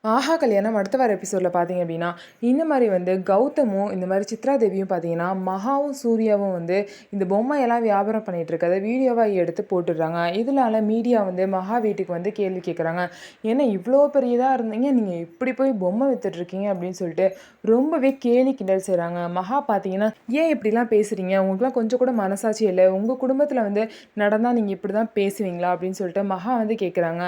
ஆஹா கல்யாணம் அடுத்த வார எபிசோடில் பார்த்தீங்க அப்படின்னா, இந்த மாரி வந்து கௌதமும், இந்த மாரி சித்ரா தேவியும் பார்த்தீங்கன்னா, மகாவும், சூர்யாவும் வந்து இந்த பொம்மையெல்லாம் வியாபாரம் பண்ணிட்டு இருக்கத வீடியோவா எடுத்து போட்டுடுறாங்க. இதனால மீடியா வந்து மகா வீட்டுக்கு வந்து கேள்வி கேட்குறாங்க. "என்ன இவ்ளோ பெரிய இதா இருந்தீங்க, நீங்க இப்படி போய் பொம்மை வித்துட்ருக்கீங்க" அப்படின்னு சொல்லிட்டு ரொம்பவே கேலி கிண்டல் செய்றாங்க. மகா பார்த்தீங்கன்னா, "ஏன் இப்படிலாம் பேசுறீங்க? உங்களுக்குலாம் கொஞ்சம் கூட மனசாட்சி இல்ல. உங்க குடும்பத்தில வந்து நடந்தா நீங்க இப்படி தான் பேசுவீங்களா?" அப்படின்னு சொல்லிட்டு மகா வந்து கேட்குறாங்க.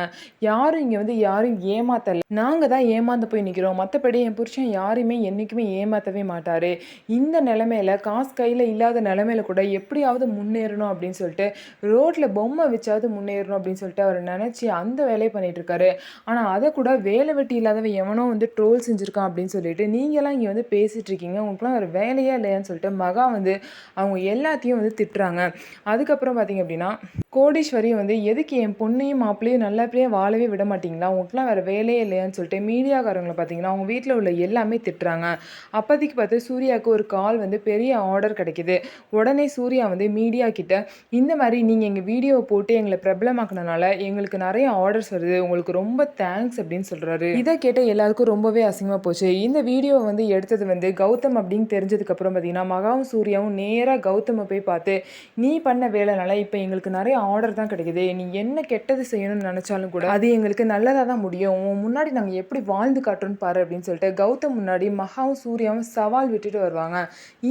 யாரும் இங்க வந்து யாரும் ஏமாத்தல. நாங்க தான் ஏமாந்து போய் நிக்கிறோம். மத்தபடி என் புருஷன் யாரையுமே என்னைக்குமே ஏமாத்தவே மாட்டாரு. இந்த நிலைமையில காசு கையில இல்லாத நிலைமையில கூட எப்படியாவது முன்னேறணும் அப்படின்னு சொல்லிட்டு, ரோட்ல பொம்மை வச்சாவது முன்னேறணும் அப்படின்னு சொல்லிட்டு அவரு நெனச்சு அந்த வேலைய பண்ணிட்டு இருக்காரு. ஆனா அத கூட வேலை வெட்டி இல்லாதவன் எவனோ வந்து ட்ரோல் செஞ்சிருக்கான் அப்படின்னு சொல்லிட்டு, நீங்கலாம் இங்க வந்து பேசிட்டு இருக்கீங்க. உங்களுக்குலாம் வேற வேலையே இல்லையான்னு சொல்லிட்டு மகா வந்து அவங்க எல்லாத்தையும் வந்து திட்டுறாங்க. அதுக்கப்புறம் பார்த்தீங்க அப்படின்னா, கோடீஸ்வரி வந்து எதுக்கு என் பொண்ணையும் மாப்பிள்ளையும் நல்லபடியா வாழவே விட மாட்டீங்களா? உங்களுக்குலாம் வேற வேலையே இல்லையான்னு சொல்லிட்டு மீடியாக்காரங்கள பார்த்தீங்கன்னா, அவங்க வீட்ல உள்ள எல்லாமே திட்டுறாங்க. அப்போதைக்கு பார்த்து சூர்யாவுக்கு ஒரு கால் வந்து பெரிய ஆர்டர் கிடைக்குது. உடனே சூர்யா வந்து மீடியா கிட்ட, "இந்த மாரி நீங்க எங்க வீடியோவ போட்டு எங்கள பிரபலமாக்குனனால எங்களுக்கு நெறைய ஆர்டர்ஸ் வருது. உங்களுக்கு ரொம்ப தேங்க்ஸ்" அப்படின்னு சொல்றாரு. இத கேட்ட எல்லாருக்கும் ரொம்பவே அசிங்கமா போச்சு. இந்த வீடியோவ வந்து எடுத்தது வந்து கௌதம் அப்படின்னு தெரிஞ்சதுக்கப்புறம் பார்த்தீங்கன்னா, மகாவும் சூர்யாவும் நேரா கௌதம போய் பார்த்து, "நீ பண்ண வேலைனால இப்ப எங்களுக்கு நெறைய ஆர்டர் தான் கிடைக்குது. நீ என்ன கெட்டது செய்யணும்னு நெனச்சாலும் கூட, அது எங்களுக்கு நல்லதா தான் முடியும். உன் முன்னாடி நாங்க எப்படி வாழ்ந்து காட்டுறோம்னு பாரு" அப்படின்னு சொல்லிட்டு கௌதம் முன்னாடி மகாவும், சூர்யாவும் சவால் விட்டுட்டு வருவாங்க.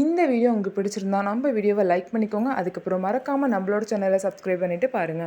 இந்த வீடியோ உங்களுக்கு பிடிச்சிருந்தா நம்ம வீடியோவ லைக் பண்ணிக்கோங்க. அதுக்கப்புறம் மறக்காம நம்மளோட சேனல சப்ஸ்கிரைப் பண்ணிட்டு பாருங்க.